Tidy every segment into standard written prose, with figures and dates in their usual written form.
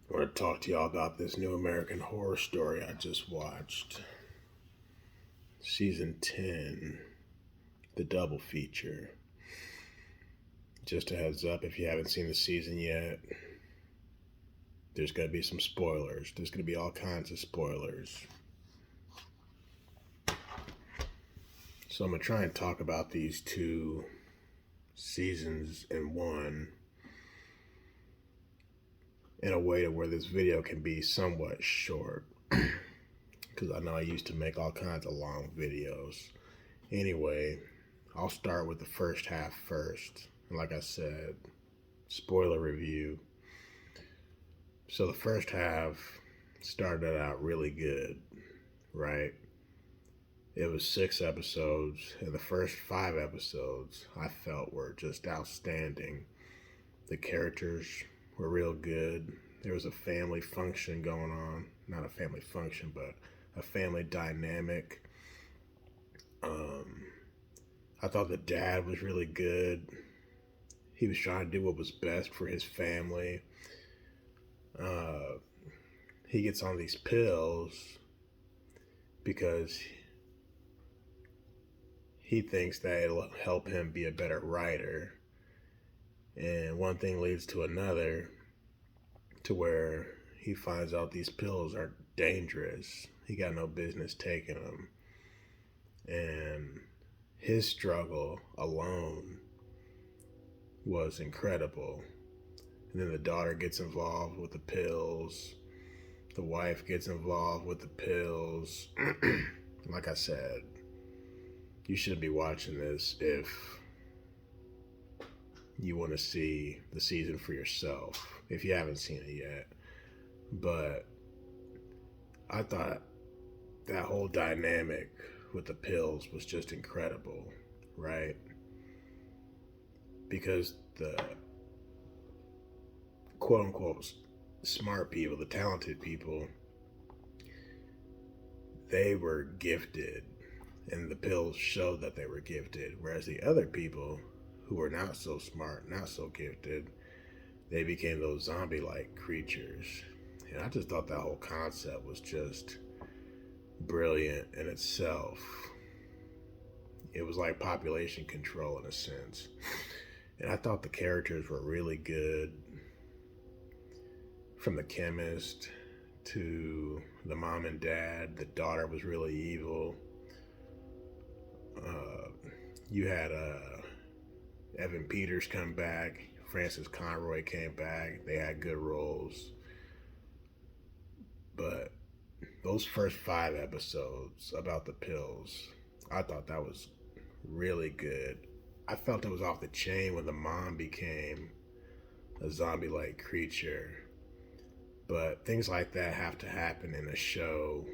I want to talk to y'all about this new American Horror Story I just watched. Season 10, the double feature. Just a heads up, if you haven't seen the season yet, there's going to be some spoilers. There's going to be all kinds of spoilers. So I'm going to try and talk about these two seasons in one in a way to where this video can be somewhat short. Because I know I used to make all kinds of long videos. Anyway, I'll start with the first half first. And like I said, spoiler review. So the first half started out really good, right? It was 6 episodes, and the first 5 episodes I felt were just outstanding. The characters were real good. There was a family function going on. Not a family function, but a family dynamic. I thought the dad was really good. He was trying to do what was best for his family. He gets on these pills because he thinks that it'll help him be a better writer. And one thing leads to another to where he finds out these pills are dangerous. He got no business taking them. And his struggle alone was incredible. And then the daughter gets involved with the pills. The wife gets involved with the pills. Like I said, you should be watching this if you want to see the season for yourself, if you haven't seen it yet. But I thought that whole dynamic with the pills was just incredible, right? Because the quote unquote smart people, the talented people, they were gifted, and the pills showed that they were gifted. Whereas the other people who were not so smart, not so gifted, they became those zombie-like creatures. And I just thought that whole concept was just brilliant in itself. It was like population control in a sense. And I thought the characters were really good. From the chemist to the mom and dad, the daughter was really evil. You had Evan Peters come back, Francis Conroy came back. They had good roles. But those first 5 episodes about the pills, I thought that was really good. I felt it was off the chain when the mom became a zombie-like creature. But things like that have to happen in a show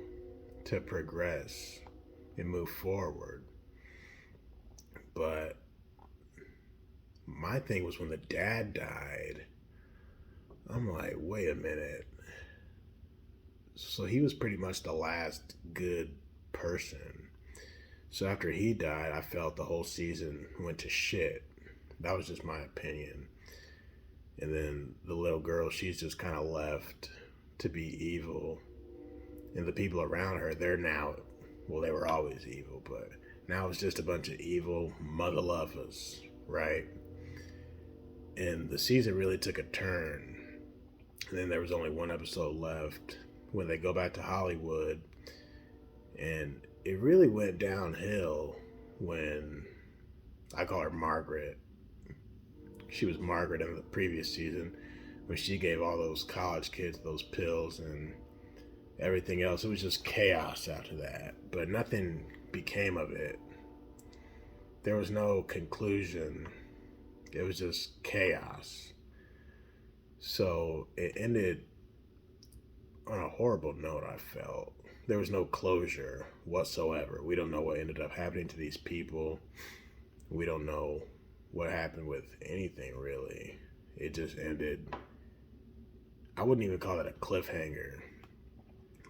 to progress and move forward. But my thing was when the dad died, I'm like, wait a minute. So he was pretty much the last good person. So after he died, I felt the whole season went to shit. That was just my opinion. And then the little girl, she's just kind of left to be evil. And the people around her, they're now, well, they were always evil, but now it's just a bunch of evil mother lovers, right? And the season really took a turn. And then there was only 1 episode left when they go back to Hollywood. And it really went downhill when, I call her Margaret. She was Margaret in the previous season, when she gave all those college kids those pills and everything else. It was just chaos after that. But nothing became of it. There was no conclusion. It was just chaos. So it ended on a horrible note, I felt. There was no closure whatsoever. We don't know what ended up happening to these people. We don't know what happened with anything, really. It just ended. I wouldn't even call it a cliffhanger.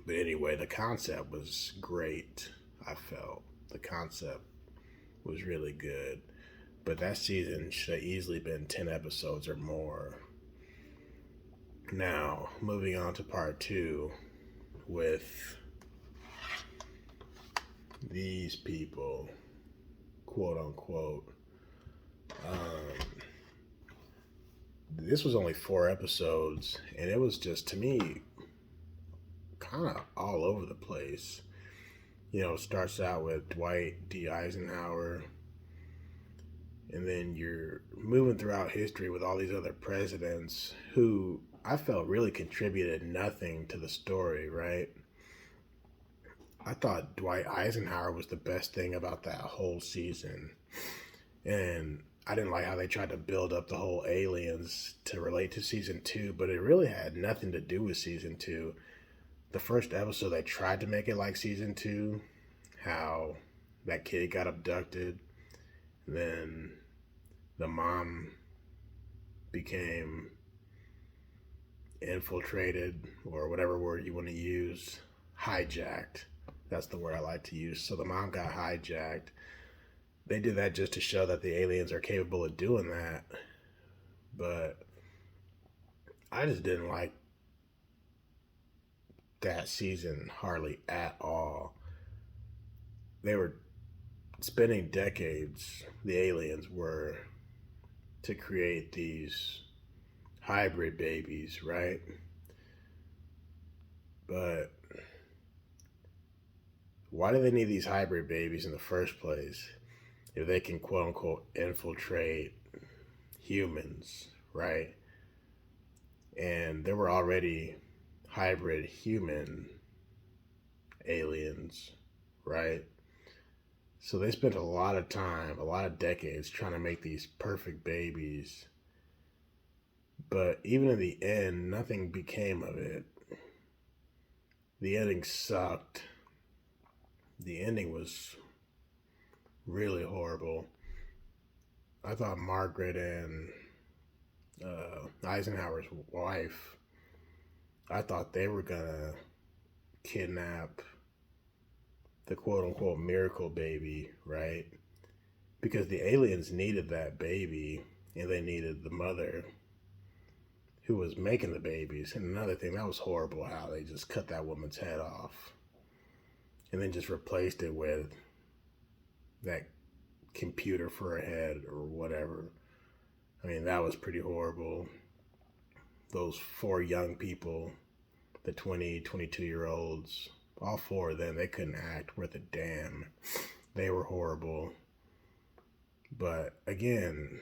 But anyway, the concept was great, I felt. The concept was really good. But that season should have easily been 10 episodes or more. Now, moving on to part two with these people, quote unquote. This was only 4 episodes, and it was just, to me, kind of all over the place. It starts out with Dwight D. Eisenhower, and then you're moving throughout history with all these other presidents who I felt really contributed nothing to the story, right? I thought Dwight Eisenhower was the best thing about that whole season. And I didn't like how they tried to build up the whole aliens to relate to season two, but it really had nothing to do with season two. The first episode, they tried to make it like season two, how that kid got abducted, then the mom became infiltrated, or whatever word you want to use, hijacked. That's the word I like to use. So the mom got hijacked. They did that just to show that the aliens are capable of doing that. But I just didn't like that season hardly at all. They were spending decades, the aliens were, to create these hybrid babies, right? But why do they need these hybrid babies in the first place if they can, quote unquote, infiltrate humans, right? And there were already hybrid human aliens, right? So they spent a lot of time, a lot of decades trying to make these perfect babies. But even in the end, nothing became of it. The ending sucked. The ending was really horrible. I thought Margaret and Eisenhower's wife, I thought they were gonna kidnap the quote unquote miracle baby, right? Because the aliens needed that baby, and they needed the mother who was making the babies. And another thing, that was horrible how they just cut that woman's head off and then just replaced it with that computer for a head or whatever. I mean, that was pretty horrible. Those 4 young people, the 20, 22-year-olds, all 4 of them, they couldn't act worth a damn. They were horrible. But again,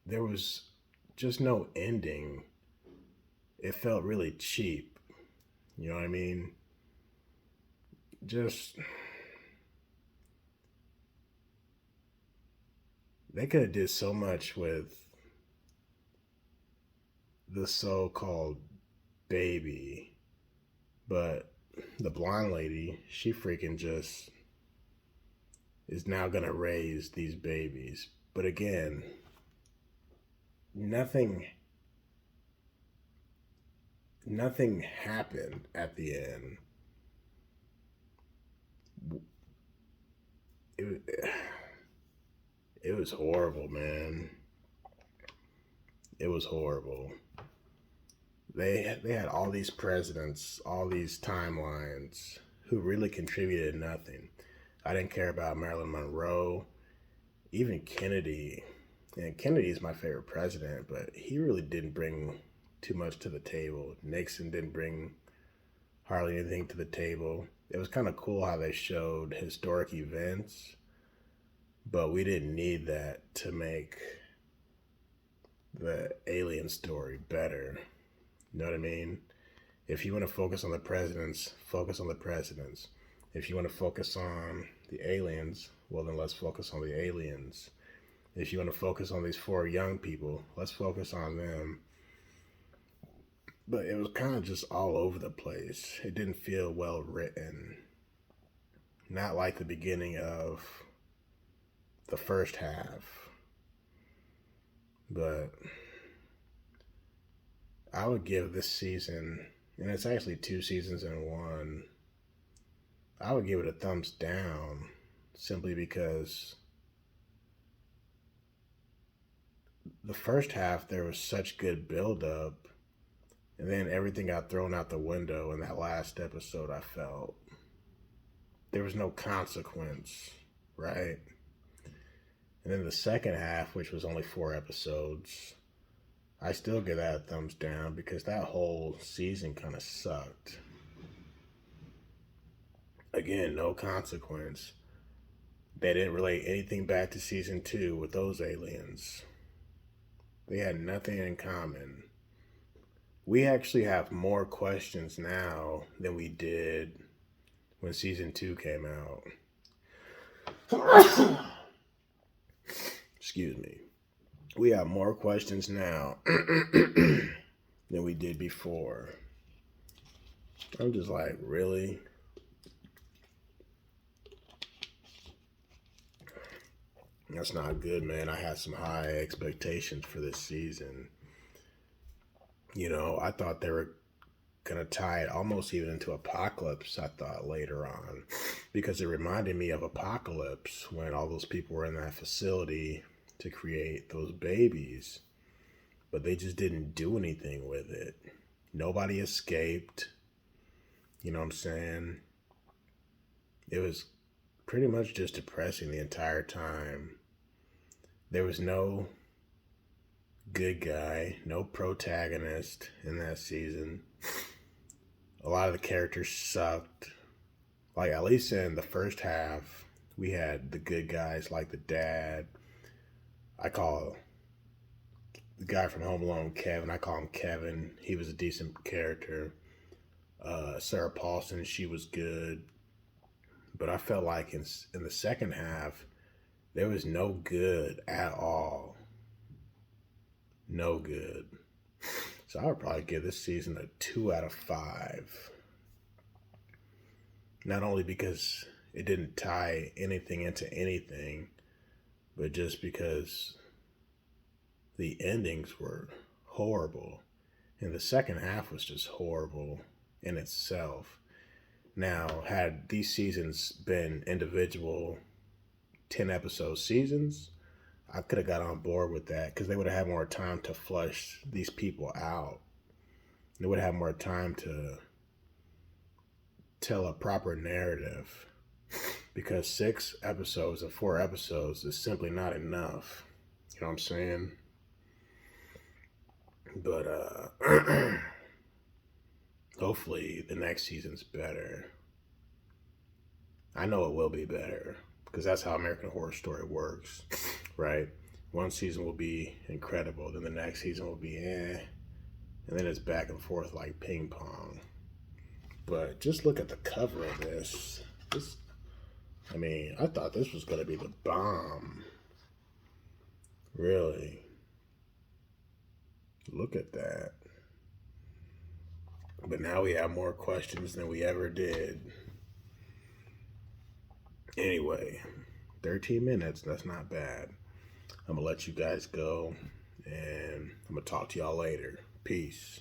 there was just no ending. It felt really cheap. You know what I mean? Just, they could have did so much with the so-called baby, but the blonde lady, she freaking just is now gonna raise these babies. But again, nothing happened at the end. It was horrible, man. It was horrible. They had all these presidents, all these timelines who really contributed nothing. I didn't care about Marilyn Monroe, even Kennedy. And Kennedy's my favorite president, but he really didn't bring too much to the table. Nixon didn't bring hardly anything to the table. It was kind of cool how they showed historic events, but we didn't need that to make the alien story better. You know what I mean? If you want to focus on the presidents, focus on the presidents. If you want to focus on the aliens, well, then let's focus on the aliens. If you want to focus on these 4 young people, let's focus on them. But it was kind of just all over the place. It didn't feel well written. Not like the beginning of the first half. But I would give this season, and it's actually 2 seasons in one, I would give it a thumbs down, simply because the first half, there was such good build-up, And then everything got thrown out the window in that last episode. I felt there was no consequence, right? And then the second half, which was only 4 episodes, I still give that a thumbs down because that whole season kind of sucked. Again, no consequence. They didn't relate anything back to season 2 with those aliens. They had nothing in common. We actually have more questions now than we did when season 2 came out. Excuse me. We have more questions now than we did before. I'm just like, really? That's not good, man. I had some high expectations for this season. You know, I thought they were going to tie it almost even into Apocalypse, I thought, later on. Because it reminded me of Apocalypse when all those people were in that facility to create those babies. But they just didn't do anything with it. Nobody escaped. You know what I'm saying? It was pretty much just depressing the entire time. There was no good guy, no protagonist in that season. A lot of the characters sucked. Like, at least in the first half, we had the good guys like the dad. I call the guy from Home Alone Kevin. I call him Kevin. He was a decent character. Sarah Paulson, she was good. But I felt like in the second half, there was no good at all. No good. So I would probably give this season a 2 out of 5. Not only because it didn't tie anything into anything, but just because the endings were horrible. And the second half was just horrible in itself. Now, had these seasons been individual 10-episode seasons, I could have got on board with that because they would have had more time to flush these people out. They would have more time to tell a proper narrative because 6 episodes and 4 episodes is simply not enough. You know what I'm saying? But hopefully the next season's better. I know it will be better because that's how American Horror Story works, right? One season will be incredible, then the next season will be and then it's back and forth like ping pong. But just look at the cover of this. I thought this was going to be the bomb. Really. Look at that. But now we have more questions than we ever did. Anyway, 13 minutes, that's not bad. I'm going to let you guys go, and I'm going to talk to y'all later. Peace.